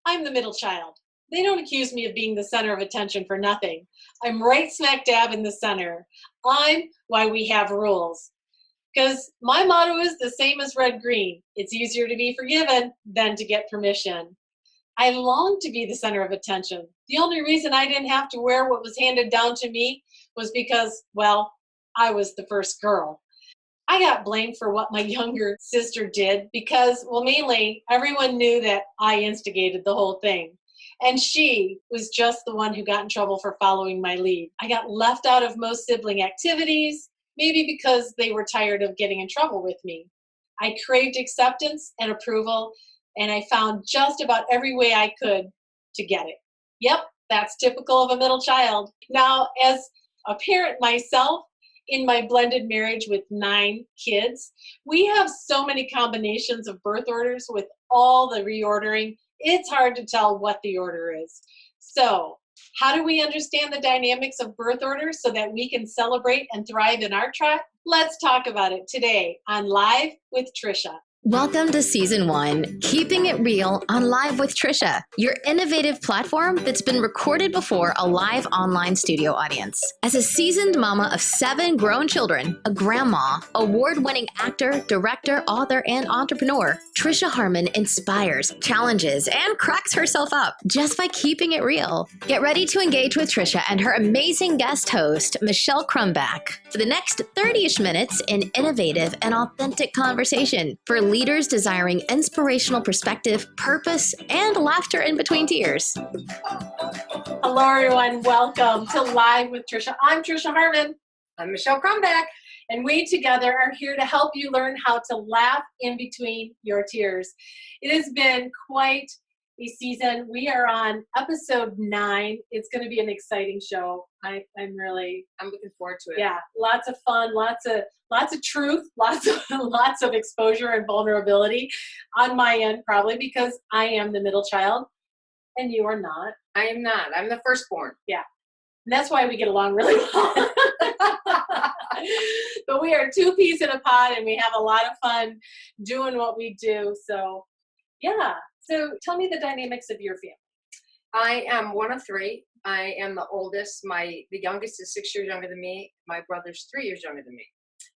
I'm the middle child. They don't accuse me of being the center of attention for nothing. I'm right smack dab in the center. I'm why we have rules. Because my motto is the same as red green. It's easier to be forgiven than to get permission. I long to be the center of attention. The only reason I didn't have to wear what was handed down to me was because, well, I was the first girl. I got blamed for what my younger sister did because, well, mainly everyone knew that I instigated the whole thing. And she was just the one who got in trouble for following my lead. I got left out of most sibling activities, maybe because they were tired of getting in trouble with me. I craved acceptance and approval, and I found just about every way I could to get it. Yep, that's typical of a middle child. Now, as a parent myself, in my blended marriage with 9 kids, we have so many combinations of birth orders with all the reordering. It's hard to tell what the order is. So, how do we understand the dynamics of birth orders so that we can celebrate and thrive in our tribe? Let's talk about it today on Live with Trisha. Welcome to Season 1, Keeping It Real on Live with Trisha, your innovative platform that's been recorded before a live online studio audience. As a seasoned mama of 7 grown children, a grandma, award-winning actor, director, author, and entrepreneur, Trisha Harmon inspires, challenges, and cracks herself up just by keeping it real. Get ready to engage with Trisha and her amazing guest host, Michelle Crumback, for the next 30-ish minutes in innovative and authentic conversation for leaders desiring inspirational perspective, purpose, and laughter in between tears. Hello, everyone. Welcome to Live with Trisha. I'm Trisha Harmon. I'm Michelle Crumback. And we together are here to help you learn how to laugh in between your tears. It has been quite a season. We are on episode 9. It's going to be an exciting show. I'm looking forward to it. Yeah, lots of fun, lots of truth, lots of exposure and vulnerability on my end, probably because I am the middle child and you are not. I am not. I'm the firstborn. Yeah. And that's why we get along really well. But we are 2 peas in a pod and we have a lot of fun doing what we do. So, yeah. So tell me the dynamics of your family. I am one of 3. I am the oldest. The youngest is 6 years younger than me. My brother's 3 years younger than me.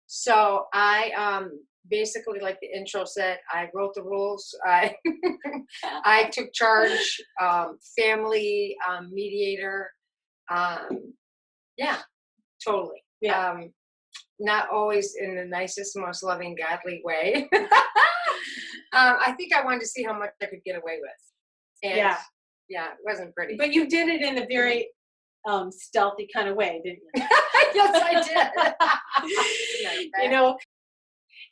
So I basically, like the intro said, I wrote the rules. I took charge, family mediator. Yeah, totally. Yeah. Not always in the nicest, most loving, godly way. I think I wanted to see how much I could get away with. And yeah, it wasn't pretty. But you did it in a very stealthy kind of way, didn't you? Yes, I did. You know,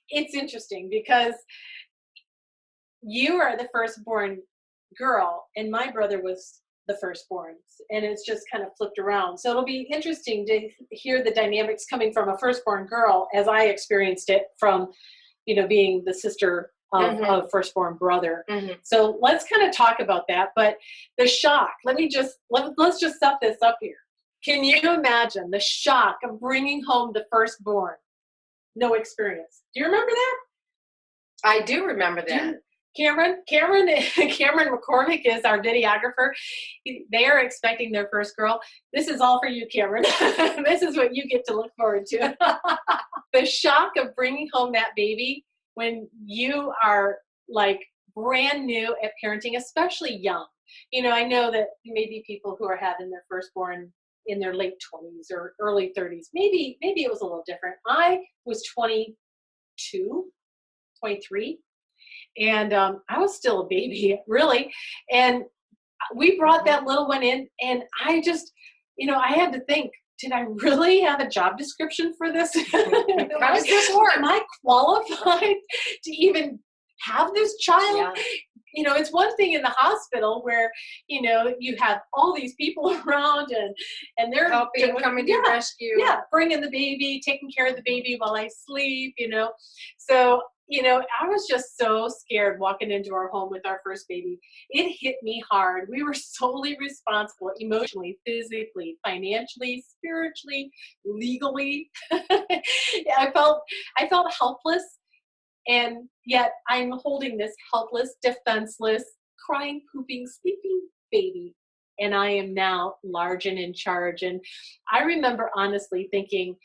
it's interesting because you are the firstborn girl and my brother was the firstborn, and it's just kind of flipped around. So it'll be interesting to hear the dynamics coming from a firstborn girl as I experienced it from, being the sister of a firstborn brother. Mm-hmm. So let's kind of talk about that. But the shock, let's just set this up here. Can you imagine the shock of bringing home the firstborn? No experience. Do you remember that? I do remember that. Cameron McCormick is our videographer. They are expecting their first girl. This is all for you, Cameron. This is what you get to look forward to. The shock of bringing home that baby when you are like brand new at parenting, especially young. I know that maybe people who are having their firstborn in their late 20s or early 30s, maybe it was a little different. I was 22, 23. And I was still a baby, really. And we brought that little one in, and I just, I had to think, did I really have a job description for this? How does this work? Am I qualified to even have this child? Yeah. It's one thing in the hospital where, you have all these people around and they're helping, coming to rescue. Yeah, bringing the baby, taking care of the baby while I sleep, So, I was just so scared walking into our home with our first baby. It hit me hard. We were solely responsible emotionally, physically, financially, spiritually, legally. I felt helpless. And yet I'm holding this helpless, defenseless, crying, pooping, sleeping baby. And I am now large and in charge. And I remember honestly thinking,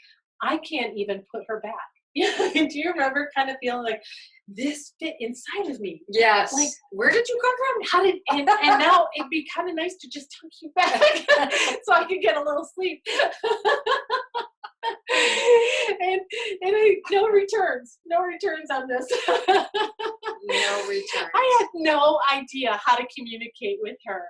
I can't even put her back. Do you remember kind of feeling like this fit inside of me? Yes. Like, where did you come from? how did, and now it'd be kind of nice to just tuck you back so I could get a little sleep. and no returns on this. No returns. I had no idea how to communicate with her.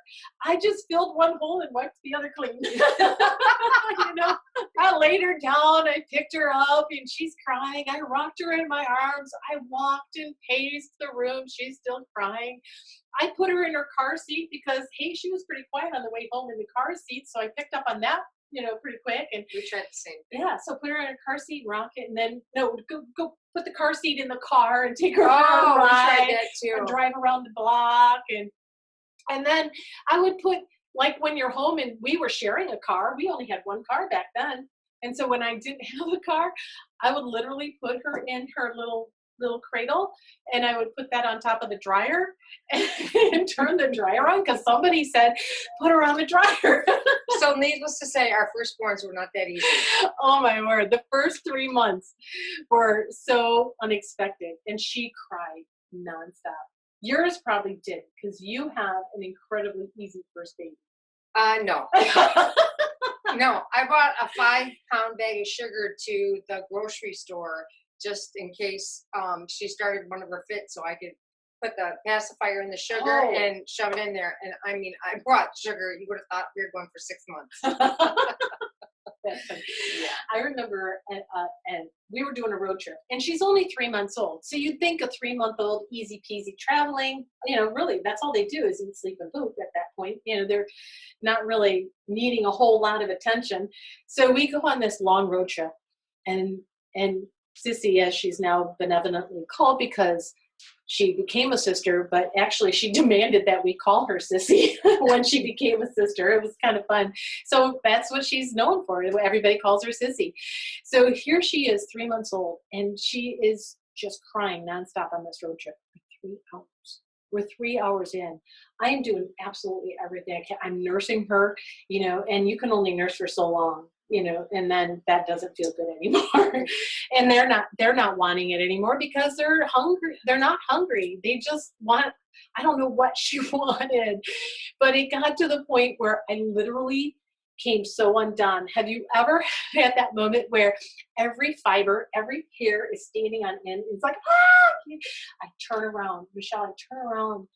I just filled one hole and wiped the other clean. You know, I laid her down, I picked her up, and she's crying. I rocked her in my arms. I walked and paced the room. She's still crying. I put her in her car seat because, hey, she was pretty quiet on the way home in the car seat, so I picked up on that, pretty quick. And we tried the same thing. Yeah, so put her in a car seat, rock it, and then go put the car seat in the car and take her for a Oh, we tried ride that too. and drive around the block, and then I would put, like, when you're home and we were sharing a car, we only had one car back then, and so when I didn't have a car, I would literally put her in her little cradle, and I would put that on top of the dryer and turn the dryer on because somebody said put her on the dryer. So needless to say, our firstborns were not that easy. Oh my word, the first 3 months were so unexpected, and she cried nonstop. Yours probably did because you have an incredibly easy first baby. No. No, I bought a 5-pound bag of sugar to the grocery store just in case she started one of her fits, so I could put the pacifier in the sugar and shove it in there. And I mean, I brought sugar. You would have thought we were going for 6 months. That's funny. Yeah. I remember, and we were doing a road trip, and she's only 3 months old. So you'd think a 3-month-old, easy peasy traveling, really, that's all they do is eat, sleep, and poop at that point. They're not really needing a whole lot of attention. So we go on this long road trip, and Sissy, as she's now benevolently called because she became a sister, but actually she demanded that we call her Sissy when she became a sister. It was kind of fun. So that's what she's known for. Everybody calls her Sissy. So here she is, 3 months old, and she is just crying nonstop on this road trip for 3 hours. We're 3 hours in. I am doing absolutely everything I can. I'm nursing her, and you can only nurse for so long. And then that doesn't feel good anymore. And they're not wanting it anymore because they're hungry. They're not hungry. They just want, I don't know what she wanted, but it got to the point where I literally came so undone. Have you ever had that moment where every fiber, every hair is standing on end? It's like, ah! I turn around, Michelle, I turn around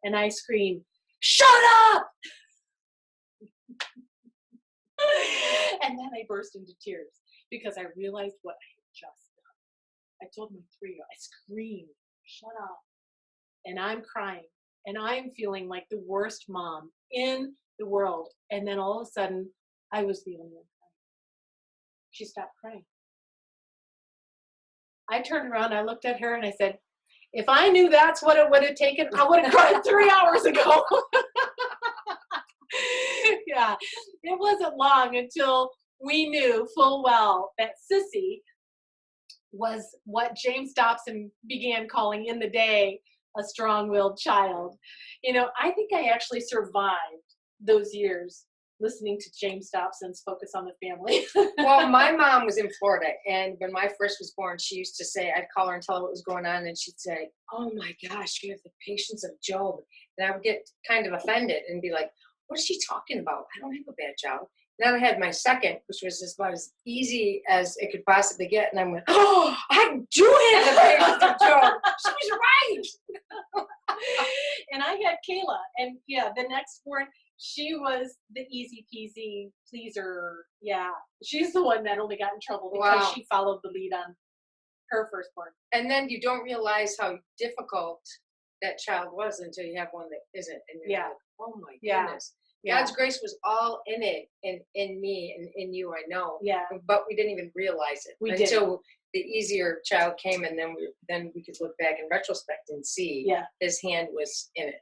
and I scream, shut up! And then I burst into tears because I realized what I had just done. I told my 3-year-old, I screamed, shut up. And I'm crying. And I'm feeling like the worst mom in the world. And then all of a sudden, I was the only one crying. She stopped crying. I turned around, I looked at her, and I said, if I knew that's what it would have taken, I would have cried 3 hours ago. Yeah, it wasn't long until we knew full well that Sissy was what James Dobson began calling in the day a strong-willed child. I think I actually survived those years listening to James Dobson's Focus on the Family. Well, my mom was in Florida, and when my first was born, she used to say, I'd call her and tell her what was going on, and she'd say, oh my gosh, you have the patience of Job. And I would get kind of offended and be like, what is she talking about? I don't have a bad job. Then I had my second, which was just about as easy as it could possibly get. And I went, oh, I do have the patience of Job. She was right. And I had Kayla. And yeah, the next born, she was the easy peasy pleaser. Yeah. She's the one that only got in trouble because she followed the lead on her firstborn. And then you don't realize how difficult that child was until you have one that isn't. And you're like, oh my goodness. Yeah. God's grace was all in it, and in me and in you, I know. Yeah. But we didn't even realize it until the easier child came, and then we could look back in retrospect and see his hand was in it.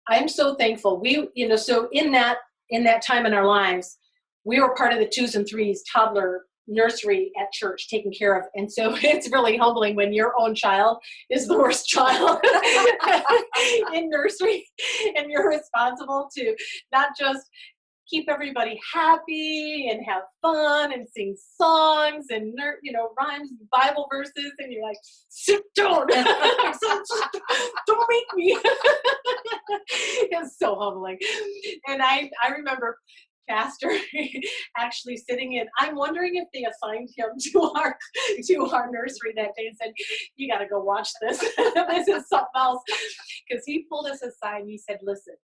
I'm so thankful. We, so in that time in our lives, we were part of the 2s and 3s toddler nursery at church taken care of. And so it's really humbling when your own child is the worst child in nursery, and you're responsible to not just keep everybody happy and have fun and sing songs and rhymes, Bible verses, and you're like, sit down, don't make me. It's so humbling. And I remember Pastor actually sitting in. I'm wondering if they assigned him to our nursery that day and said, "You got to go watch this. This is something else." Because he pulled us aside and he said, "Listen,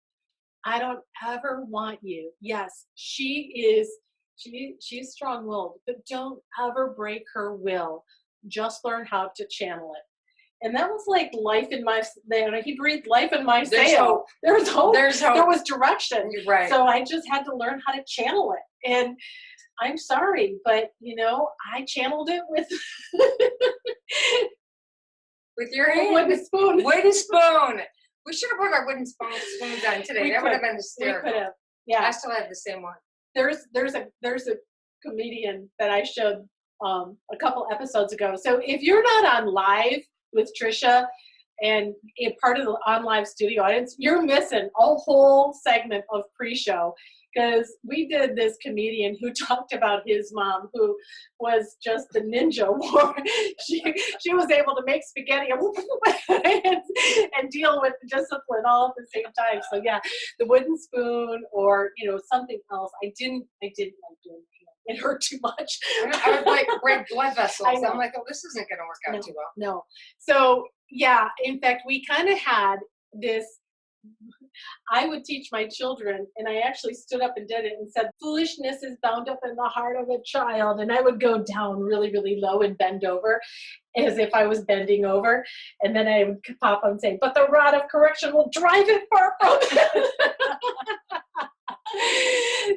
I don't ever want you. Yes, she's strong-willed, but don't ever break her will. Just learn how to channel it." And that was like life in my, he breathed life in my sail. There's hope. There's hope. There was direction. You're right. So I just had to learn how to channel it. And I'm sorry, but I channeled it with your hand. Wooden spoon. Wooden spoon. We should have put our wooden spoons on today. That would have been hysterical. We could have. Yeah. I still have the same one. There's a comedian that I showed a couple episodes ago. So if you're not on live with Trisha and a part of the on live studio audience, you're missing a whole segment of pre-show, because we did this comedian who talked about his mom, who was just the ninja war. She was able to make spaghetti and deal with discipline all at the same time. So yeah, the wooden spoon or something else. I didn't like doing it. It hurt too much. I would like red blood vessels. I'm like, oh, this isn't going to work out too well. No. So yeah, in fact, we kind of had this. I would teach my children, and I actually stood up and did it and said, "Foolishness is bound up in the heart of a child." And I would go down really, really low and bend over as if I was bending over. And then I would pop up and say, "But the rod of correction will drive it far from it."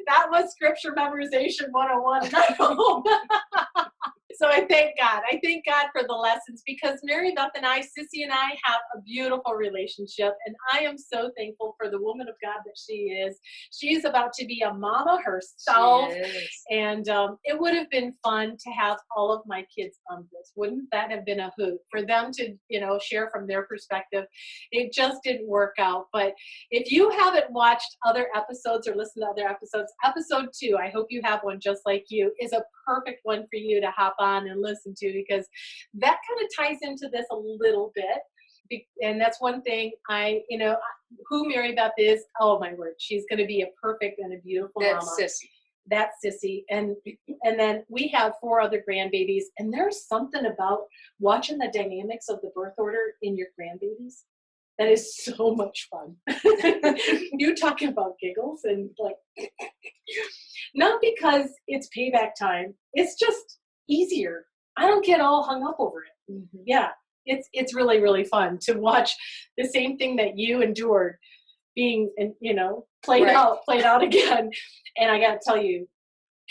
That was scripture memorization 101 in my home. So I thank God. I thank God for the lessons, because Mary Beth and I, Sissy and I, have a beautiful relationship, and I am so thankful for the woman of God that she is. She's about to be a mama herself, and it would have been fun to have all of my kids on this. Wouldn't that have been a hoot for them to, share from their perspective? It just didn't work out. But if you haven't watched other episodes or listened to other episodes, episode 2, I hope you have one just like you, is a perfect one for you to hop on and listen to, because that kind of ties into this a little bit. And that's one thing who Mary Beth is, oh my word, she's going to be a perfect and a beautiful mama. That's Sissy. And then we have 4 other grandbabies, and there's something about watching the dynamics of the birth order in your grandbabies that is so much fun. You talking about giggles and like, not because it's payback time, it's just easier. I don't get all hung up over it. Mm-hmm. Yeah, it's really, really fun to watch the same thing that you endured being, played out again. And I got to tell you,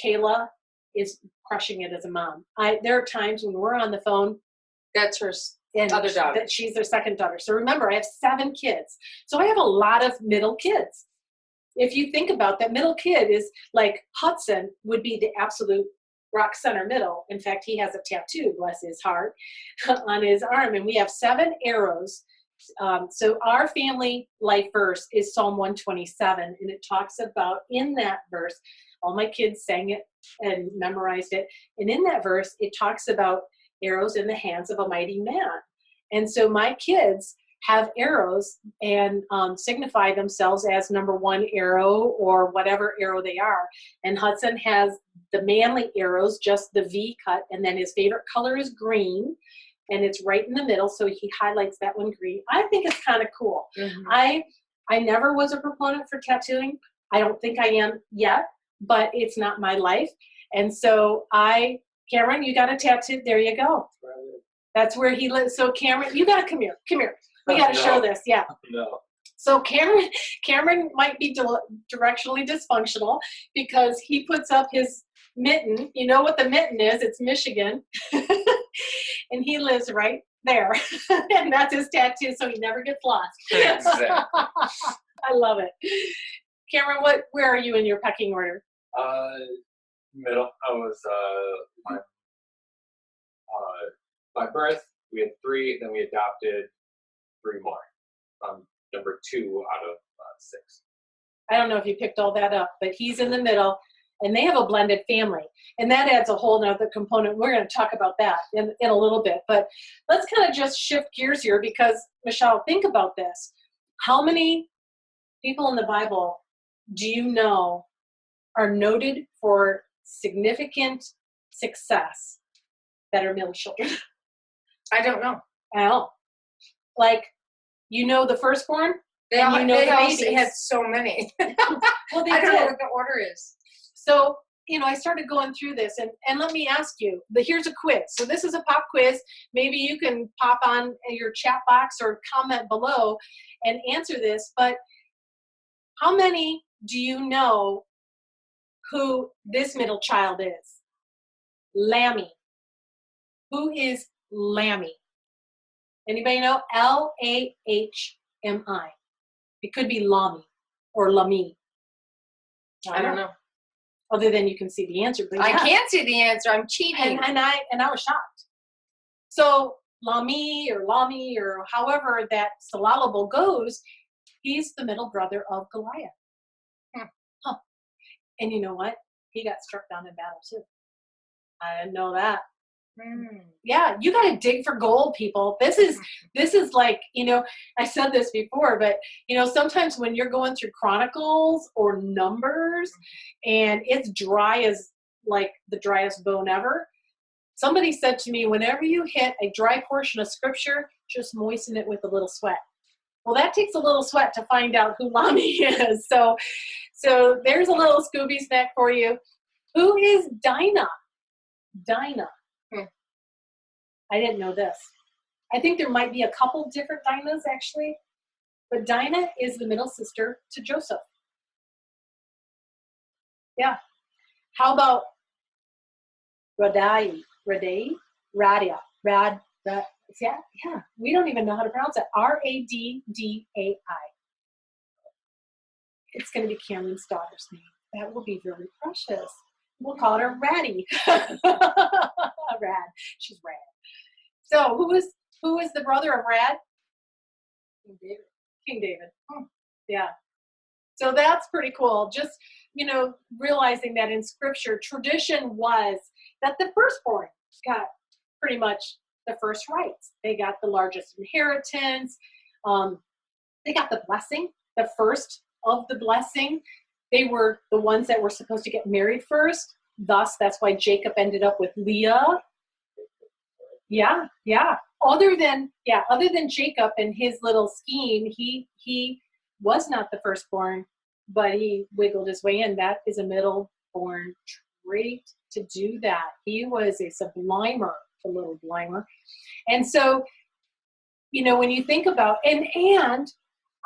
Kayla is crushing it as a mom. There are times when we're on the phone. That's her other daughter. She's their second daughter. So remember, I have 7 kids. So I have a lot of middle kids. If you think about that, middle kid is like Hudson would be the absolute rock center middle. In fact, he has a tattoo, bless his heart, on his arm. And we have 7 arrows. So our family life verse is Psalm 127. And it talks about, in that verse, all my kids sang it and memorized it. And in that verse, it talks about arrows in the hands of a mighty man. And so my kids have arrows and signify themselves as number 1 arrow or whatever arrow they are. And Hudson has the manly arrows, just the V cut, and then his favorite color is green, and it's right in the middle, so he highlights that one green. I think it's kind of cool. Mm-hmm. I never was a proponent for tattooing. I don't think I am yet, but it's not my life. And so Cameron, you got a tattoo. There you go. That's where he lives. So Cameron, you got to come here. Come here. We got to show this. Yeah. No. So Cameron might be directionally dysfunctional because he puts up his mitten. You know what the mitten is? It's Michigan. And he lives right there. And that's his tattoo, so he never gets lost. Exactly. I love it. Cameron, where are you in your pecking order? Middle. I was my birth. We had 3. Then we adopted 3 more. Number 2 out of 6. I don't know if you picked all that up, but he's in the middle, and they have a blended family. And that adds a whole nother component. We're going to talk about that in a little bit. But let's kind of just shift gears here because, Michelle, think about this. How many people in the Bible do you know are noted for significant success that are middle children? I don't know. I don't. Like, you know the firstborn? They all babies. had so many. Well, they I don't know did. what the order is. So, I started going through this, and let me ask you, here's a quiz. So this is a pop quiz. Maybe you can pop on your chat box or comment below and answer this, but how many do you know who this middle child is? Lammy. Who is Lammy? Anybody know? Lahmi. It could be Lami or Lami. I don't know. Other than you can see the answer. But I yeah. can't see the answer. I'm cheating. And I was shocked. So Lami or however that syllable goes, he's the middle brother of Goliath. Huh. And you know what? He got struck down in battle too. I didn't know that. Yeah, you got to dig for gold, people. This is like, I said this before, but sometimes when you're going through Chronicles or Numbers and it's dry as like the driest bone ever, somebody said to me, whenever you hit a dry portion of scripture, just moisten it with a little sweat. Well, that takes a little sweat to find out who Lami is. So there's a little Scooby snack for you. Who is Dinah? Dinah. I didn't know this. I think there might be a couple different Dinahs actually, but Dinah is the middle sister to Joseph. Yeah. How about Radia. Yeah. We don't even know how to pronounce it. Raddai. It's going to be Cameron's daughter's name. That will be very precious. We'll call her Ratty. Rad. She's rad. So who is the brother of Rad? King David. Yeah. So that's pretty cool. Just, realizing that in scripture, tradition was that the firstborn got pretty much the first rights. They got the largest inheritance. They got the blessing, the first of the blessing. They were the ones that were supposed to get married first. Thus, that's why Jacob ended up with Leah. Yeah. Other than Jacob and his little scheme, he was not the firstborn, but he wiggled his way in. That is a middle-born trait to do that. He was a sublimer, a little blimer. And so, when you think about and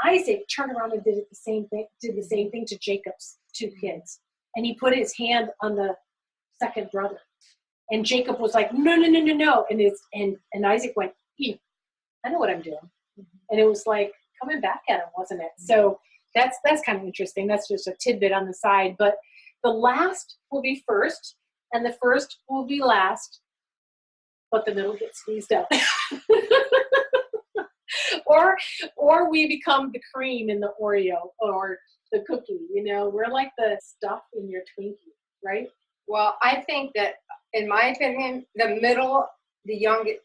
Isaac turned around and did the same thing to Jacob's 2 kids. And he put his hand on the second brother. And Jacob was like, no. And Isaac went, I know what I'm doing. And it was like coming back at him, wasn't it? So that's kind of interesting. That's just a tidbit on the side. But the last will be first, and the first will be last, but the middle gets squeezed out. Or we become the cream in the Oreo or the cookie. We're like the stuff in your Twinkie, right? Well, I think that, in my opinion, the middle, the youngest,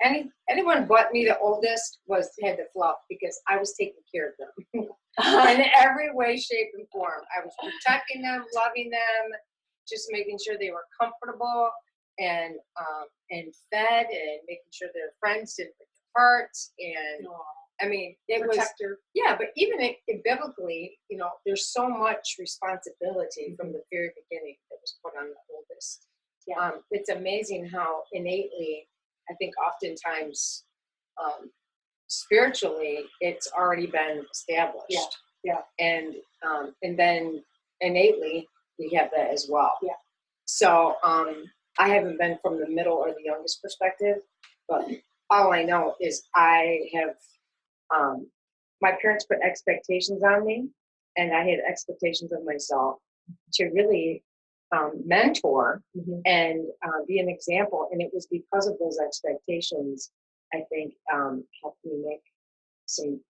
anyone but me, the oldest, had the fluff because I was taking care of them in every way, shape, and form. I was protecting them, loving them, just making sure they were comfortable and fed, and making sure their friends didn't break their hearts. And I mean, it Protector. was, yeah, but even biblically, there's so much responsibility from the very beginning that was put on the oldest. Yeah. It's amazing how innately, I think oftentimes, spiritually, it's already been established. Yeah. And then innately, we have that as well. Yeah. So I haven't been from the middle or the youngest perspective, but all I know is I have, my parents put expectations on me, and I had expectations of myself to really mentor Mhm. and be an example. And it was because of those expectations, I think, helped me make some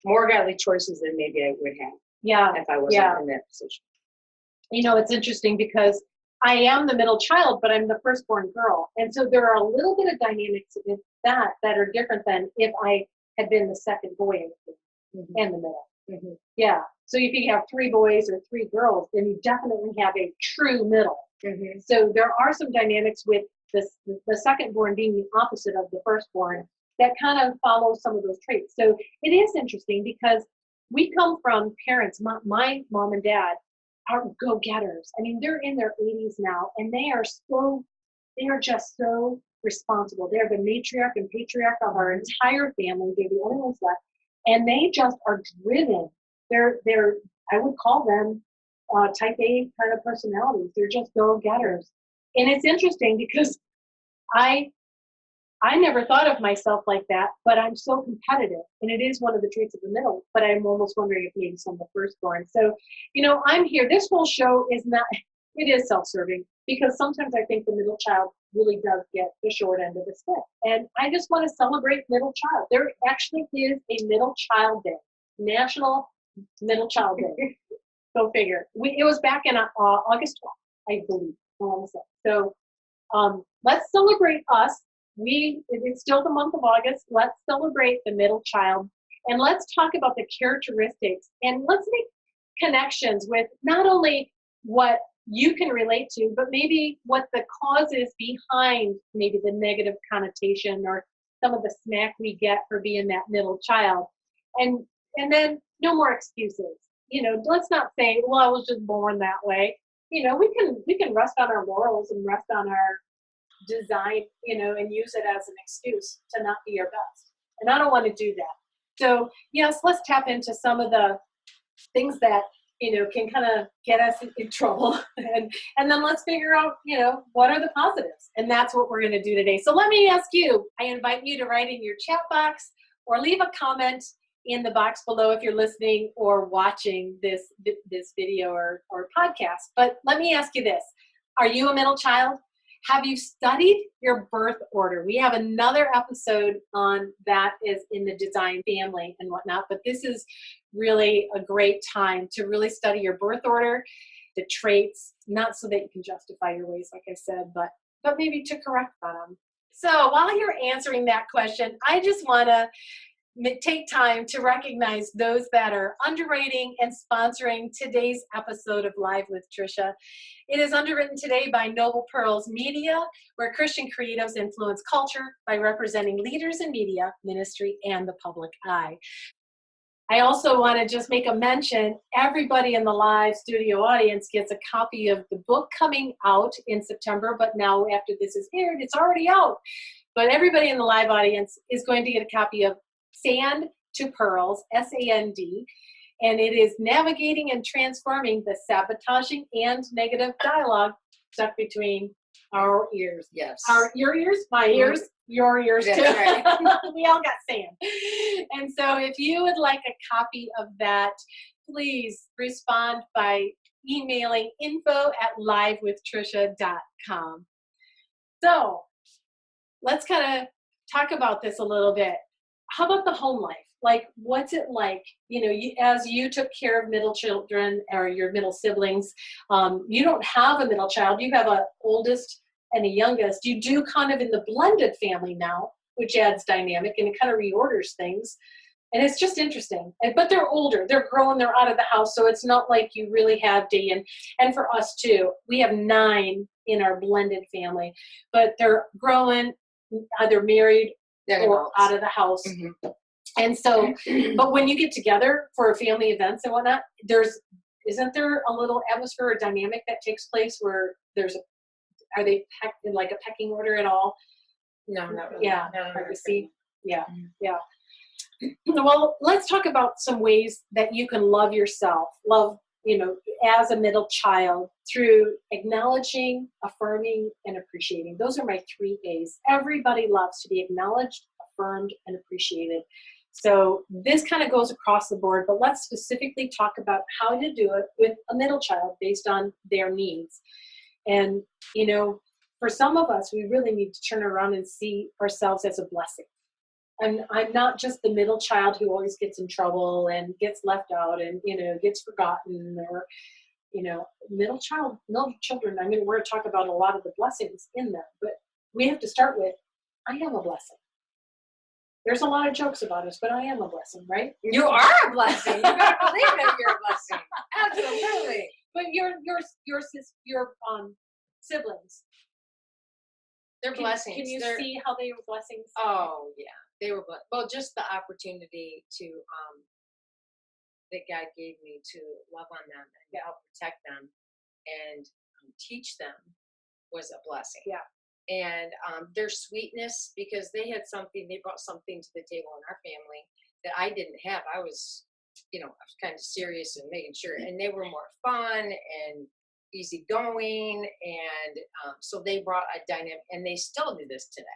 more godly choices than maybe I would have Yeah. if I wasn't Yeah. in that position. You know, it's interesting because I am the middle child, but I'm the firstborn girl. And so there are a little bit of dynamics in that are different than if I had been the second boy in the Mhm. and the middle. Mhm. Yeah. So if you have 3 boys or 3 girls, then you definitely have a true middle. Mhm. So there are some dynamics with this, the second born being the opposite of the firstborn that kind of follow some of those traits. So it is interesting because we come from parents, my mom and dad are go-getters. I mean, they're in their 80s now, and they are just so responsible. They're the matriarch and patriarch of our entire family. They're the only ones left, and they just are driven. They're I would call them type A kind of personalities. They're just go-getters. And it's interesting because I I never thought of myself like that, but I'm so competitive. And it is one of the traits of the middle, but I'm almost wondering if maybe some of the firstborn. So, you know, I'm here. This whole show is not, it is self-serving because sometimes I think the middle child really does get the short end of the stick. And I just want to celebrate middle child. There actually is a middle child day, National Middle Child Day. Go figure. It was back in August 12th, I believe. I want to say. So let's celebrate us. It's still the month of August. Let's celebrate the middle child, and let's talk about the characteristics, and let's make connections with not only what you can relate to, but maybe what the cause is behind maybe the negative connotation or some of the smack we get for being that middle child. And then no more excuses. You know, let's not say, well, I was just born that way. You know, we can rest on our laurels and rest on our design, you know, and use it as an excuse to not be your best. And I don't want to do that. So yes, let's tap into some of the things that, you know, can kind of get us in trouble. And then let's figure out, you know, what are the positives? And that's what we're going to do today. So let me ask you, I invite you to write in your chat box or leave a comment in the box below if you're listening or watching this video or podcast. But let me ask you this. Are you a middle child? Have you studied your birth order? We have another episode on that is in the design family and whatnot, but this is really a great time to really study your birth order, the traits, not so that you can justify your ways, like I said, but maybe to correct them. So while you're answering that question, I just want to take time to recognize those that are underwriting and sponsoring today's episode of Live with Trisha. It is underwritten today by Noble Pearls Media, where Christian creatives influence culture by representing leaders in media, ministry, and the public eye. I also want to just make a mention, everybody in the live studio audience gets a copy of the book coming out in September, but now after this is aired, it's already out. But everybody in the live audience is going to get a copy of Sand to Pearls, S-A-N-D, and it is navigating and transforming the sabotaging and negative dialogue stuck between our ears. Yes. Your ears, my ears, your ears too. That's right. We all got sand. And so if you would like a copy of that, please respond by emailing info@livewithtrisha.com. So let's kind of talk about this a little bit. How about the home life? Like, what's it like? You know, as you took care of middle children or your middle siblings, you don't have a middle child. You have a oldest and a youngest. You do kind of in the blended family now, which adds dynamic and it kind of reorders things. And it's just interesting. But they're older. They're grown. They're out of the house. So it's not like you really have day in. And for us, too, we have 9 in our blended family. But they're growing, either married or out of the house. Mm-hmm. And so, but when you get together for family events and whatnot, isn't there a little atmosphere or dynamic that takes place where are they in like a pecking order at all? No, not really. Yeah, No, hard to see. Yeah, Mm-hmm. yeah. Well, let's talk about some ways that you can love yourself, as a middle child through acknowledging, affirming, and appreciating. Those are my 3 A's. Everybody loves to be acknowledged, affirmed, and appreciated. So this kind of goes across the board, but let's specifically talk about how to do it with a middle child based on their needs. And, you know, for some of us, we really need to turn around and see ourselves as a blessing. I'm not just the middle child who always gets in trouble and gets left out and, you know, gets forgotten, or, you know, middle children. I mean, we're going to talk about a lot of the blessings in them, but we have to start with, I am a blessing. There's a lot of jokes about us, but I am a blessing, right? You are a blessing. You better believe it. You're a blessing. Absolutely. But your siblings, They're blessings. Can you They're, see how they were blessings? Oh yeah, they were well. Just the opportunity to that God gave me to love on them and help protect them and teach them was a blessing. Yeah. And their sweetness, because they brought something to the table in our family that I didn't have. I was, you know, I was kind of serious and making sure, and they were more fun and easygoing, and so they brought a dynamic, and they still do this today.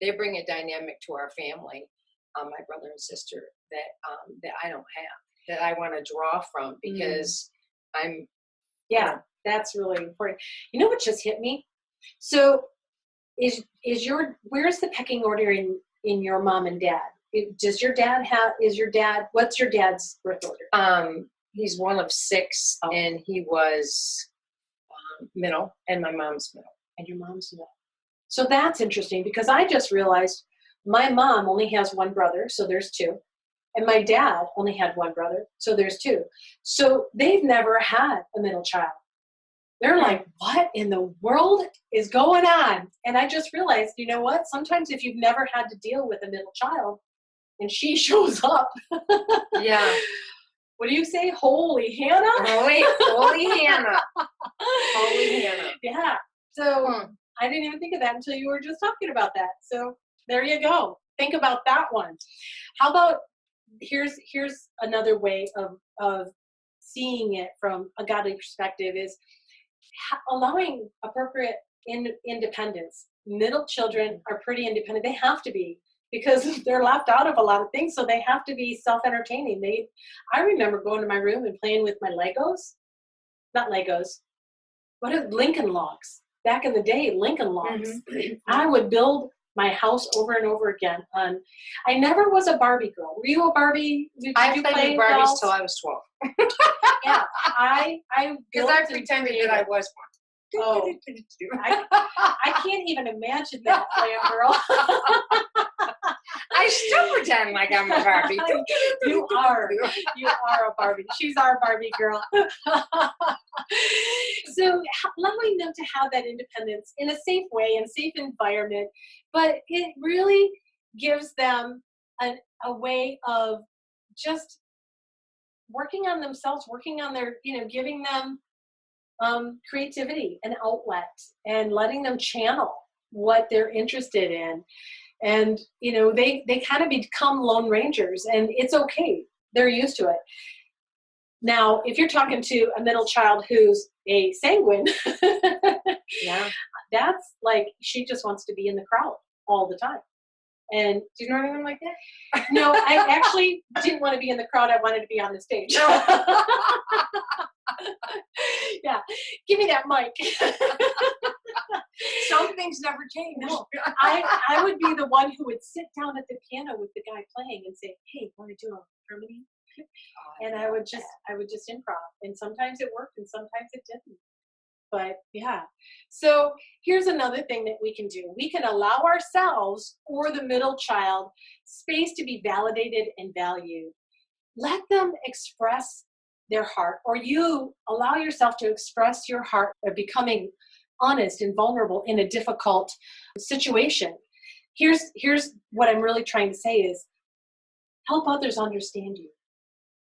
They bring a dynamic to our family, my brother and sister, that I don't have, that I want to draw from, because that's really important. You know what just hit me? So where's the pecking order in your mom and dad? What's your dad's birth order? He's one of 6, and he was middle, and my mom's middle. And your mom's middle. So that's interesting, because I just realized my mom only has one brother, so there's 2. And my dad only had one brother, so there's 2. So they've never had a middle child. They're like, what in the world is going on? And I just realized, you know what? Sometimes if you've never had to deal with a middle child and she shows up. Yeah. What do you say? Holy Hannah? Holy Hannah. Holy Hannah. Yeah. So I didn't even think of that until you were just talking about that. So there you go. Think about that one. How about, here's another way of seeing it from a godly perspective, is allowing appropriate independence. Middle children are pretty independent. They have to be, because they're left out of a lot of things, so they have to be self-entertaining. I remember going to my room and playing with my Lincoln logs. Back in the day, Lincoln logs. Mm-hmm. I would build my house over and over again. I never was a Barbie girl. Were you a Barbie? I played with Barbies till I was 12. Yeah, because I pretended that I was one. Oh, I can't even imagine that, girl. I still pretend like I'm a Barbie. You are a Barbie. She's our Barbie girl. So allowing them to have that independence in a safe way, in a safe environment, but it really gives them a way of just working on themselves, working on their, giving them creativity and outlet, and letting them channel what they're interested in. And, they kind of become lone rangers, and it's okay. They're used to it. Now, if you're talking to a middle child who's a sanguine, yeah, that's like, she just wants to be in the crowd all the time. And do you know anyone like that? No, I actually didn't want to be in the crowd. I wanted to be on the stage. Yeah, give me that mic. Some things never change. No, I would be the one who would sit down at the piano with the guy playing and say, "Hey, want to do a harmony?" And I would just improv. And sometimes it worked, and sometimes it didn't. But yeah, so here's another thing that we can do. We can allow ourselves, or the middle child, space to be validated and valued. Let them express their heart, or you allow yourself to express your heart of becoming honest and vulnerable in a difficult situation. Here's what I'm really trying to say is, help others understand you.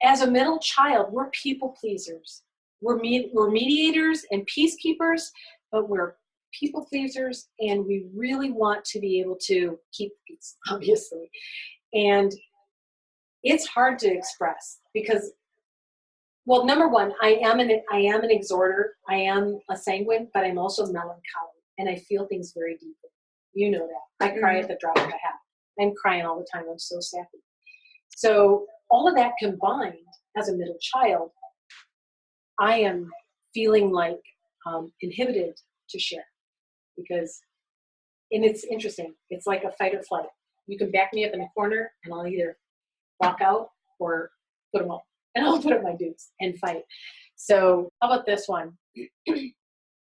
As a middle child, we're people pleasers. We're mediators and peacekeepers, but we're people pleasers, and we really want to be able to keep peace, obviously. And it's hard to express because, well, number one, I am an exhorter. I am a sanguine, but I'm also melancholy, and I feel things very deeply. You know that. I cry at the drop of a hat. I'm crying all the time. I'm so sappy. So all of that combined, as a middle child, I am feeling like inhibited to share because, and it's interesting, it's like a fight or flight. You can back me up in a corner and I'll either walk out or put them up, and I'll put up my dukes and fight. So how about this one?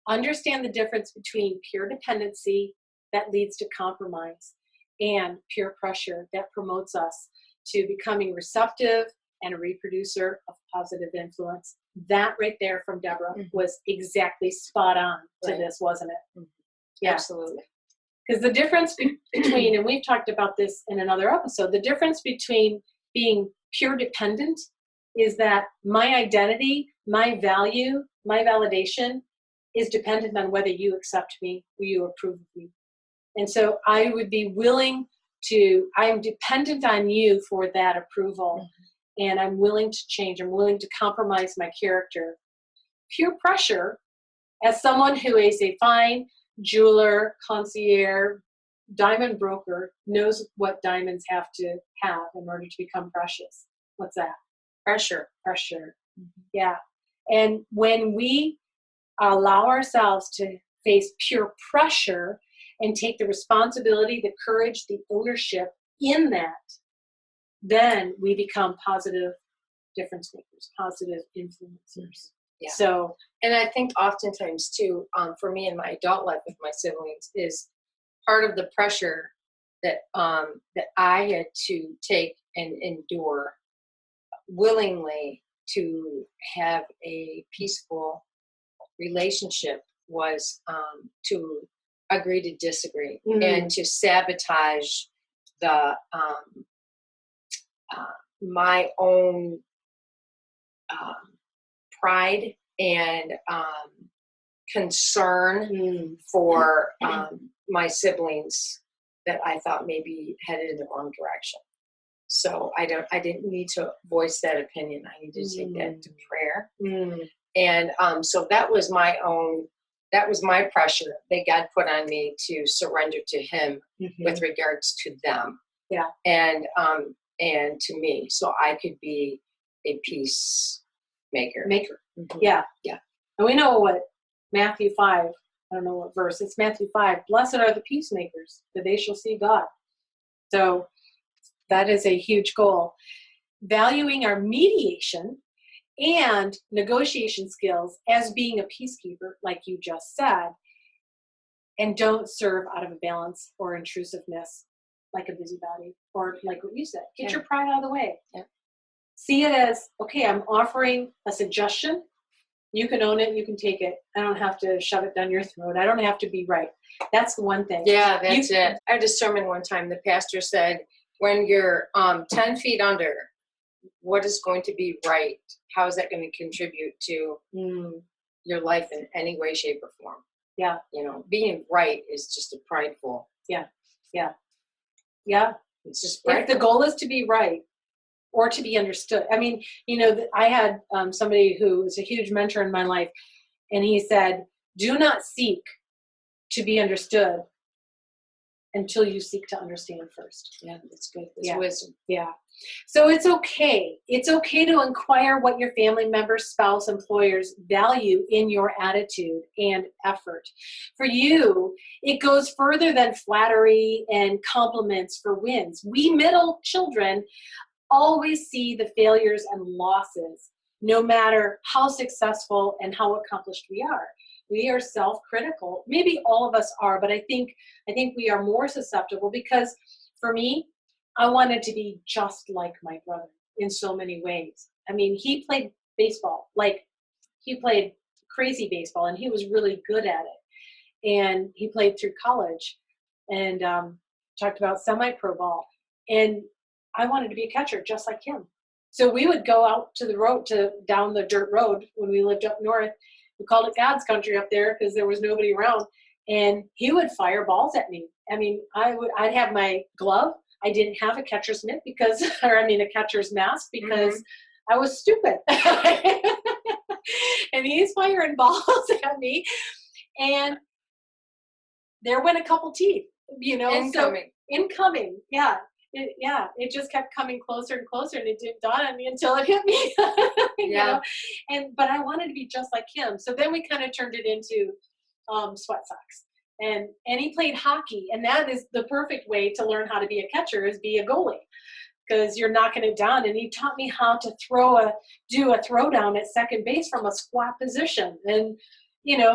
Understand the difference between pure dependency that leads to compromise and peer pressure that promotes us to becoming receptive and a reproducer of positive influence. That right there from Deborah was exactly spot on to this, wasn't it? Yeah. Absolutely. Because the difference between, and we've talked about this in another episode, the difference between being pure dependent is that my identity, my value, my validation is dependent on whether you accept me or you approve of me. And so I would be willing to, I'm dependent on you for that approval. And I'm willing to change. I'm willing to compromise my character. Peer pressure, as someone who is a fine jeweler, concierge, diamond broker, knows what diamonds have to have in order to become precious. What's that? Pressure. Yeah. And when we allow ourselves to face pure pressure and take the responsibility, the courage, the ownership in that, then we become positive difference makers, positive influencers. Yeah. So, and I think oftentimes too, for me in my adult life with my siblings, is part of the pressure that that I had to take and endure willingly to have a peaceful relationship was to agree to disagree and to sabotage the my own pride and concern for my siblings that I thought maybe headed in the wrong direction. So I didn't need to voice that opinion. I needed to take that to prayer. And so that was my pressure that God put on me to surrender to Him with regards to them. Yeah. And to me, so I could be a peacemaker. Yeah. And we know what Matthew 5, I don't know what verse, it's Matthew 5, blessed are the peacemakers, for they shall see God. So that is a huge goal. Valuing our mediation and negotiation skills as being a peacekeeper, like you just said, and don't serve out of a balance or intrusiveness like a busybody, or like what you said, get your pride out of the way. Yeah. See it as, okay, I'm offering a suggestion. You can own it, you can take it. I don't have to shove it down your throat. I don't have to be right. That's the one thing. Yeah, that's it. I had a sermon one time, the pastor said, when you're 10 feet under, what is going to be right? How is that going to contribute to your life in any way, shape, or form? Yeah. You know, being right is just a prideful. Yeah. It's just prideful. If the goal is to be right or to be understood. I mean, you know, I had somebody who was a huge mentor in my life, and he said, do not seek to be understood until you seek to understand first. Yeah, that's good. That's wisdom. Yeah. So it's okay. It's okay to inquire what your family members, spouse, employers value in your attitude and effort. For you, it goes further than flattery and compliments for wins. We middle children always see the failures and losses, no matter how successful and how accomplished we are. We are self-critical. Maybe all of us are, but I think we are more susceptible because for me, I wanted to be just like my brother in so many ways. I mean, he played baseball, like he played crazy baseball, and he was really good at it. And he played through college and talked about semi-pro ball. And I wanted to be a catcher just like him. So we would go out to the road, down the dirt road when we lived up north. We called it God's country up there because there was nobody around. And he would fire balls at me. I mean, I'd have my glove. I didn't have a catcher's mitt a catcher's mask because I was stupid. And he's firing balls at me. And there went a couple teeth, you know. Incoming. So, incoming, yeah. it just kept coming closser and closer, and it didn't dawn on me until it hit me. Yeah. But I wanted to be just like him. So then we kind of turned it into sweat socks. And he played hockey, and that is the perfect way to learn how to be a catcher, is be a goalie, because you're knocking it down. And he taught me how to do a throw down at second base from a squat position. And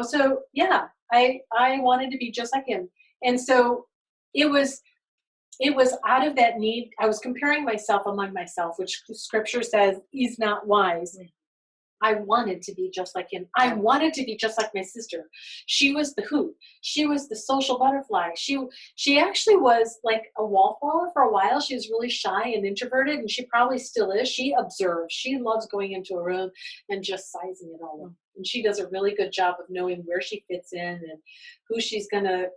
so yeah, I wanted to be just like him. And so it was out of that need. I was comparing myself among myself, which scripture says is not wise. I wanted to be just like him. I wanted to be just like my sister. She was the hoot. She was the social butterfly. She actually was like a wallflower for a while. She was really shy and introverted, and she probably still is. She observes. She loves going into a room and just sizing it all up. And she does a really good job of knowing where she fits in and who she's gonna,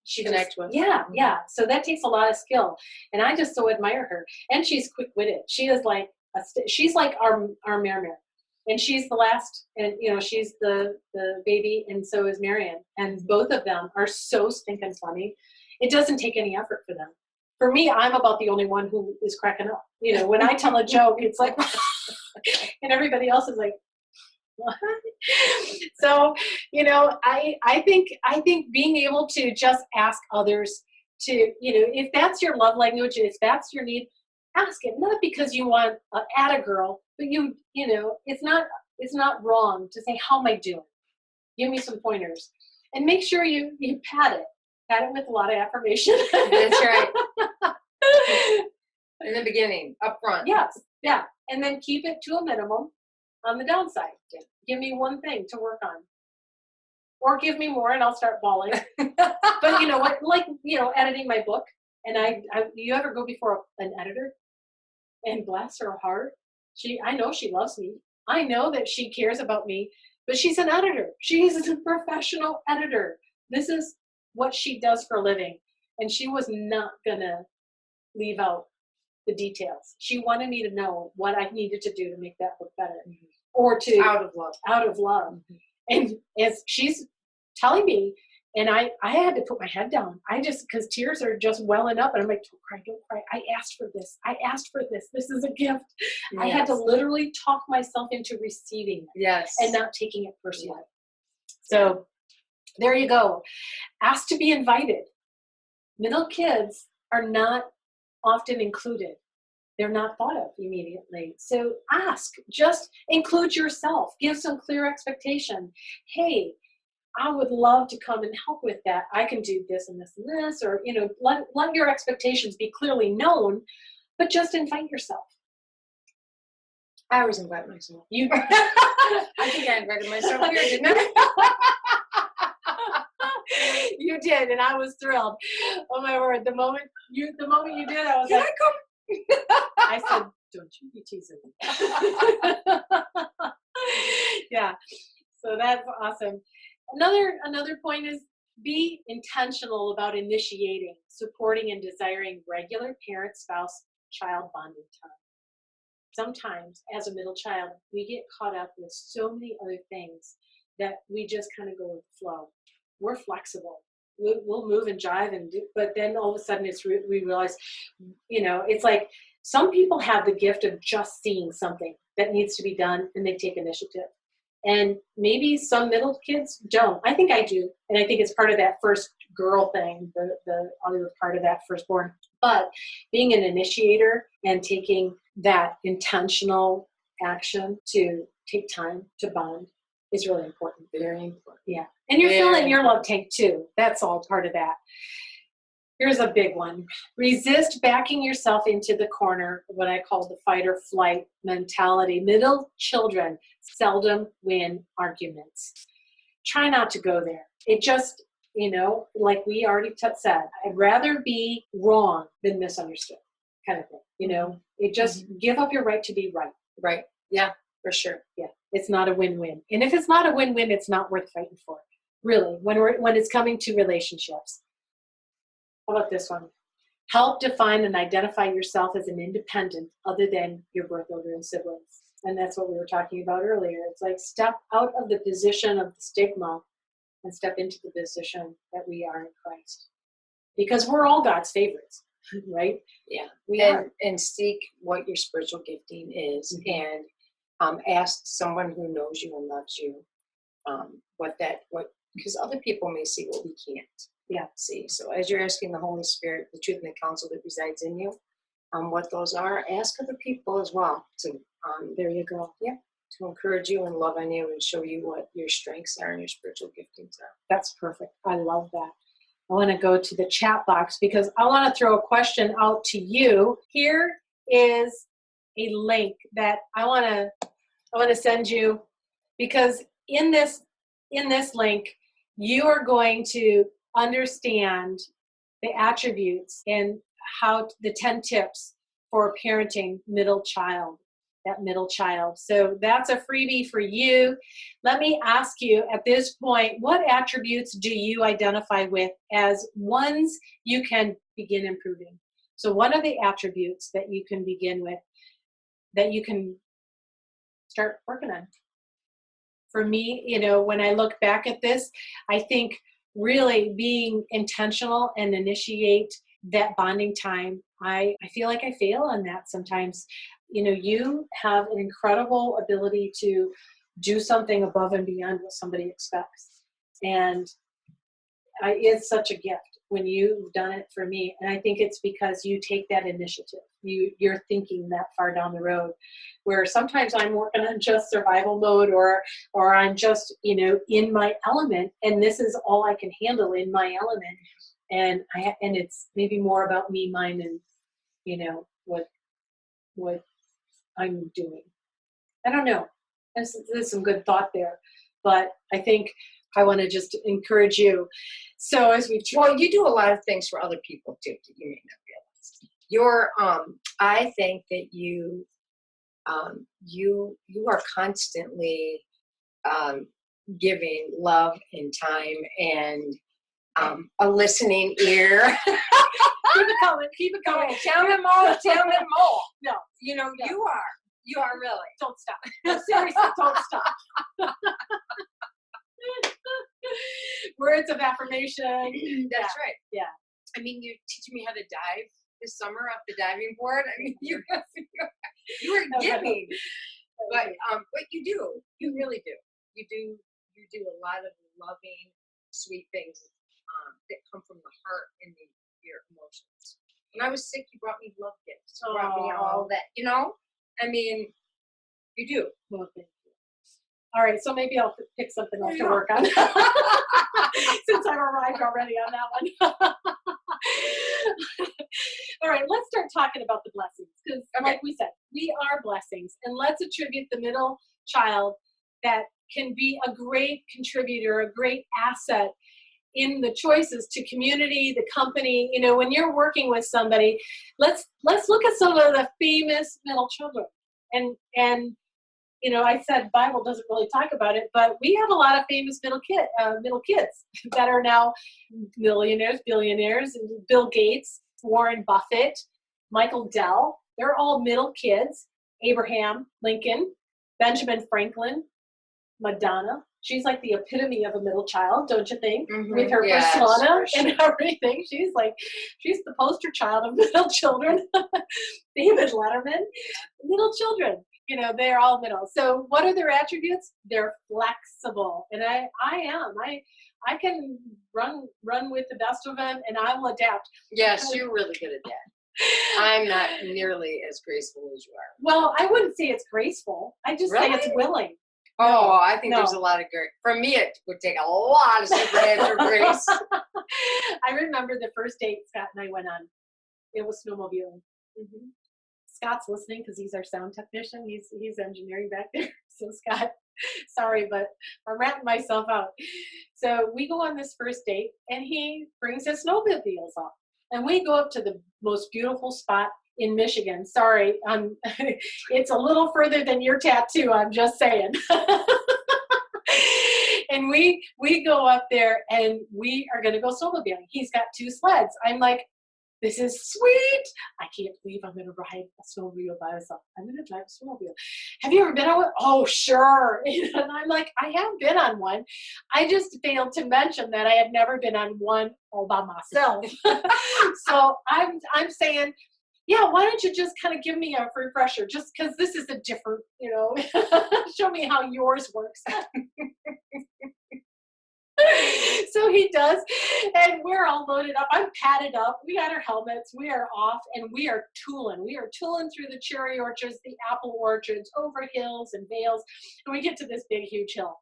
she Connect with. Yeah, yeah. So that takes a lot of skill, and I just so admire her. And she's quick-witted. She is like she's like our Mare, and she's the last, and she's the baby, and so is Marion, and both of them are so stinking funny. It doesn't take any effort for them. For me, I'm about the only one who is cracking up. When I tell a joke, it's like, and everybody else is like, what? So I think being able to just ask others to, if that's your love language, if that's your need, ask it, not because you want at a girl, but it's not wrong to say, how am I doing? Give me some pointers, and make sure you pat it with a lot of affirmation. That's right. In the beginning, up front. Yes, yeah, and then keep it to a minimum on the downside. Give me one thing to work on, or give me more, and I'll start bawling. But you know what? Like editing my book, and you ever go before an editor? And bless her heart, I know she loves me. I know that she cares about me, but she's an editor. She's a professional editor. This is what she does for a living. And she was not gonna leave out the details. She wanted me to know what I needed to do to make that book better. Or to Out of love. And as she's telling me, and I had to put my head down. Because tears are just welling up, and I'm like, don't cry. I asked for this. This is a gift. Yes. I had to literally talk myself into receiving it. Yes. And not taking it personally. So there you go. Ask to be invited. Middle kids are not often included. They're not thought of immediately. So ask. Just include yourself. Give some clear expectation. Hey, I would love to come and help with that. I can do this and this and this, or, let your expectations be clearly known, but just invite yourself. I always invite myself. I think I invited myself here, didn't I? You did, and I was thrilled. Oh my word! The moment you did, I was Can like, I come? I said, "Don't you be teasing me." Yeah. So that's awesome. Another point is be intentional about initiating, supporting, and desiring regular parent, spouse, child bonding time. Sometimes, as a middle child, we get caught up with so many other things that we just kind of go with the flow. We're flexible. We'll move and jive and do, but then all of a sudden we realize, it's like some people have the gift of just seeing something that needs to be done, and they take initiative. And maybe some middle kids don't. I think I do. And I think it's part of that first girl thing, the other part of that firstborn. But being an initiator and taking that intentional action to take time to bond is really important. Very important. Yeah. And you're filling your love tank too. That's all part of that. Here's a big one. Resist backing yourself into the corner, what I call the fight or flight mentality. Middle children seldom win arguments. Try not to go there. It just, like we already said, I'd rather be wrong than misunderstood, kind of thing. It just give up your right to be right. Right. Yeah, for sure. Yeah. It's not a win-win. And if it's not a win-win, it's not worth fighting for. Really, when it's coming to relationships. How about this one? Help define and identify yourself as an independent other than your birth order and siblings. And that's what we were talking about earlier. It's like step out of the position of the stigma and step into the position that we are in Christ. Because we're all God's favorites. right? Yeah. We are. And seek what your spiritual gifting is, and ask someone who knows you and loves you because other people may see what we can't see. So as you're asking the Holy Spirit, the truth and the counsel that resides in you, what those are, ask other people as well to There you go. yeah, to encourage you and love on you and show you what your strengths are and your spiritual giftings are. That's perfect. I love that. I want to go to the chat box because I want to throw a question out to you. Here is a link that I want to send you, because in this link you are going to understand the attributes and how the 10 tips for parenting that middle child. So that's a freebie for you. Let me ask you at this point, what attributes do you identify with as ones you can begin improving? So what are the attributes that you can begin with, that you can start working on? For me, when I look back at this, I think really being intentional and initiate that bonding time. I feel like I fail on that sometimes. You have an incredible ability to do something above and beyond what somebody expects. And it's such a gift when you've done it for me. And I think it's because you take that initiative. You're thinking that far down the road, where sometimes I'm working on just survival mode, or I'm just, in my element, and this is all I can handle in my element. And it's maybe more about me, mine, and, what I'm doing. I don't know. There's some good thought there, but I think I want to just encourage you. So as you do a lot of things for other people too that you may not realize. I think that you are constantly giving love and time and a listening ear. Keep it going. Tell me more. No, no. You are really. Don't stop. No, seriously, don't stop. Words of affirmation. That's right. Yeah. I mean, you're teaching me how to dive this summer off the diving board. I mean, you were giving. But what you do, you really do. You do a lot of loving, sweet things that come from the heart and your emotions. When I was sick, you brought me love gifts. You brought me all that, I mean, you do. Well, thank you. All right, so maybe I'll pick something else to work on. Since I've arrived already on that one. All right, let's start talking about the blessings. Because like we said, we are blessings. And let's attribute the middle child that can be a great contributor, a great asset in the choices to community, the company. When you're working with somebody, let's look at some of the famous middle children. And I said Bible doesn't really talk about it, but we have a lot of famous middle kids that are now millionaires, billionaires. Bill Gates, Warren Buffett, Michael Dell. They're all middle kids. Abraham Lincoln, Benjamin Franklin, Madonna. She's like the epitome of a middle child, don't you think? Mm-hmm. With her persona and everything. She's the poster child of middle children. David Letterman, middle children. They're all middle. So what are their attributes? They're flexible. And I am. I can run with the best of them, and I will adapt. Yes, you're really good at that. I'm not nearly as graceful as you are. Well, I wouldn't say it's graceful. I just say it's willing. Oh, I think there's a lot of grace. For me, it would take a lot of supernatural grace. I remember the first date Scott and I went on. It was snowmobiling. Mm-hmm. Scott's listening because he's our sound technician. He's engineering back there. So Scott, sorry, but I'm wrapping myself out. So we go on this first date, and he brings his snowmobiles up, and we go up to the most beautiful spot in Michigan. Sorry, it's a little further than your tattoo. I'm just saying. And we go up there, and we are going to go snowmobiling. He's got 2 sleds. I'm like, This is sweet. I can't believe I'm going to ride a snowmobile by myself. I'm going to drive a snowmobile. Have you ever been on one? Oh, sure. And I'm like, I have been on one. I just failed to mention that I had never been on one all by myself. So I'm saying, yeah, why don't you just kind of give me a refresher, just because this is a different, show me how yours works. So he does, and we're all loaded up. I'm padded up. We got our helmets. We are off, and we are tooling. We are tooling through the cherry orchards, the apple orchards, over hills and vales, and we get to this big, huge hill.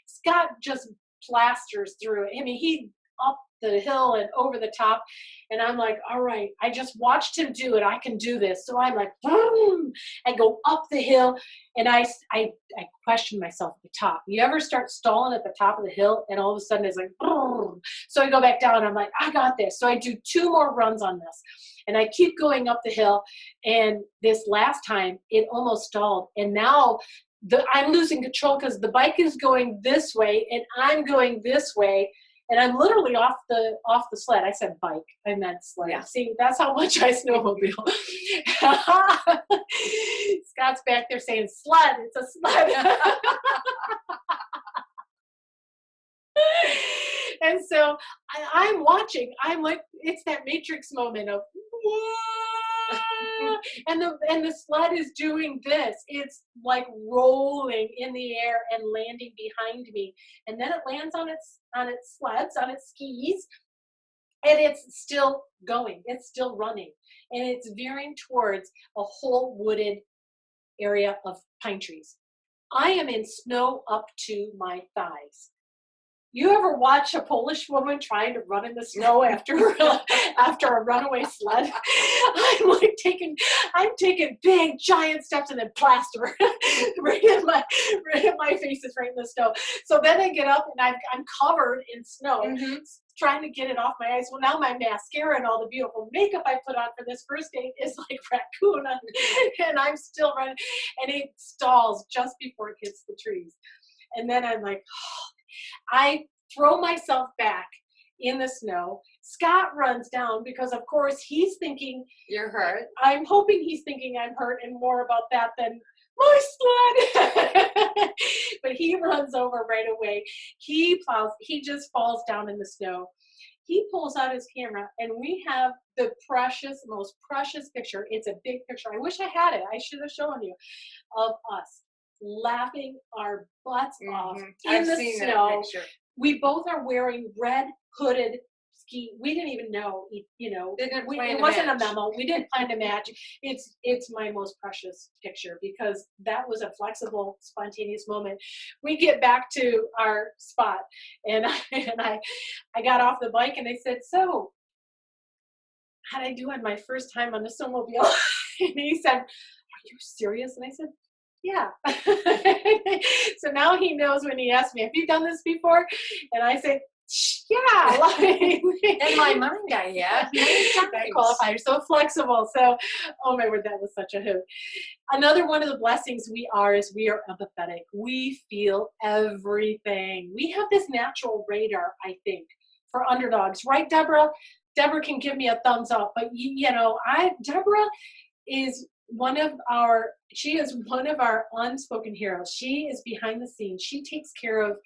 Scott just plasters through it. I mean, he up the hill and over the top, and I'm like, all right, I just watched him do it. I can do this. So I'm like, boom, I go up the hill, and I question myself at the top. You ever start stalling at the top of the hill, and all of a sudden it's like, boom. So I go back down. I'm like, I got this. So I do 2 more runs on this, and I keep going up the hill. And this last time, it almost stalled, and now I'm losing control because the bike is going this way, and I'm going this way. And I'm literally off the sled. I said bike. I meant sled. Yeah. See, that's how much I snowmobile. Scott's back there saying sled. It's a sled. And so I'm watching. I'm like, it's that Matrix moment of whoa. and the sled is doing this. It's like rolling in the air and landing behind me, and then it lands on its sleds, on its skis, and it's still going. It's still running, and it's veering towards a whole wooded area of pine trees. I am in snow up to my thighs. You ever watch a Polish woman trying to run in the snow after a runaway sled? I'm taking big giant steps and then plaster right in my face is right in the snow. So then I get up and I'm covered in snow, trying to get it off my eyes. Well, now my mascara and all the beautiful makeup I put on for this first date is like raccoon, and I'm still running, and it stalls just before it hits the trees. And then I'm like, oh. I throw myself back in the snow. Scott runs down because, of course, he's thinking you're hurt. I'm hoping he's thinking I'm hurt and more about that than my sled. But he runs over right away. He just falls down in the snow. He pulls out his camera, and we have the most precious picture. It's a big picture. I wish I had it. I should have shown you, of us laughing our butts off in the snow. We both are wearing red hooded ski. We didn't even know, it wasn't a memo. We didn't plan to match. It's my most precious picture because that was a flexible, spontaneous moment. We get back to our spot, and I got off the bike, and I said, so how'd I do on my first time on the snowmobile? And he said, are you serious? And I said, yeah. So now he knows when he asks me, have you done this before? And I say, yeah. In my mind, yeah. That qualifier. So flexible. So, oh my word, that was such a hoot. Another one of the blessings we are empathetic. We feel everything. We have this natural radar, I think, for underdogs. Right, Deborah? Deborah can give me a thumbs up. But, Deborah is one of our unspoken heroes. She is behind the scenes. She takes care of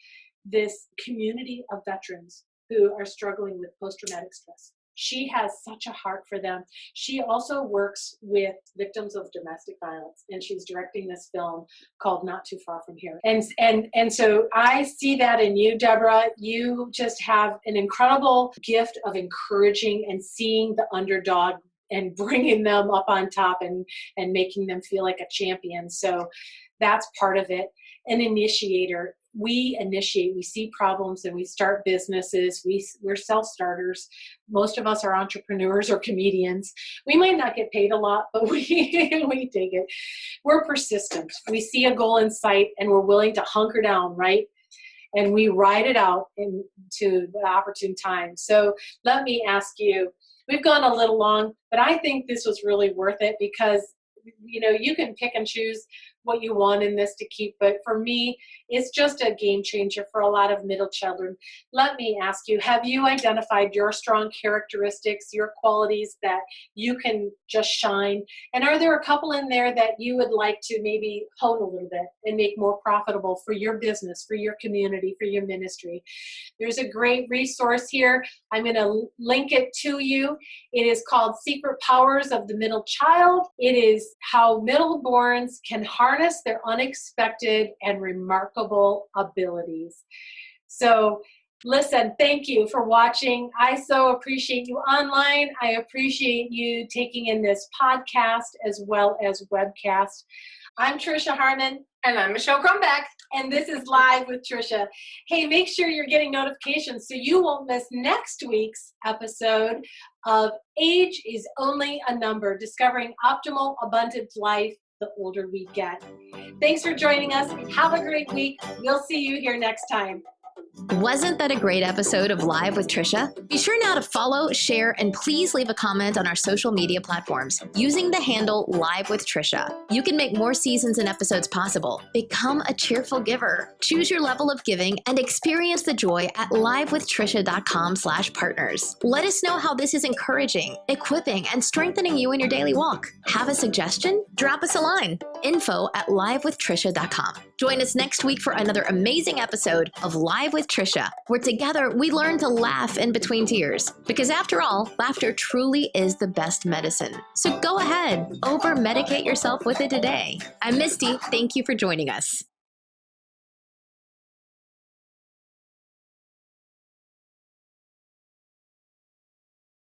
this community of veterans who are struggling with post-traumatic stress. She has such a heart for them. She also works with victims of domestic violence, and she's directing this film called Not Too Far From Here. And so I see that in you, Deborah. You just have an incredible gift of encouraging and seeing the underdog and bringing them up on top and making them feel like a champion. So that's part of it. An initiator. We initiate, we see problems, and we start businesses. We're self-starters. Most of us are entrepreneurs or comedians. We might not get paid a lot, but we take it. We're persistent. We see a goal in sight, and we're willing to hunker down, right? And we ride it out into the opportune time. So let me ask you, we've gone a little long, but I think this was really worth it because, you can pick and choose what you want in this to keep, but for me, it's just a game changer for a lot of middle children. Let me ask you, have you identified your strong characteristics, your qualities that you can just shine? And are there a couple in there that you would like to maybe hone a little bit and make more profitable for your business, for your community, for your ministry? There's a great resource here. I'm going to link it to you. It is called Secret Powers of the Middle Child. It is how middleborns can harness their unexpected and remarkable abilities. So listen, thank you for watching. I so appreciate you online. I appreciate you taking in this podcast as well as webcast. I'm Trisha Harmon. And I'm Michelle Crumback. And this is Live with Trisha. Hey, make sure you're getting notifications so you won't miss next week's episode of Age is Only a Number, Discovering Optimal Abundant Life the Older We Get. Thanks for joining us. Have a great week. We'll see you here next time. Wasn't that a great episode of Live with Trisha? Be sure now to follow, share, and please leave a comment on our social media platforms using the handle Live with Trisha. You can make more seasons and episodes possible. Become a cheerful giver. Choose your level of giving and experience the joy at livewithtrisha.com/partners. Let us know how this is encouraging, equipping, and strengthening you in your daily walk. Have a suggestion? Drop us a line. info@livewithtrisha.com. Join us next week for another amazing episode of Live with Trisha, where together we learn to laugh in between tears. Because after all, laughter truly is the best medicine. So go ahead, over-medicate yourself with it today. I'm Misty. Thank you for joining us.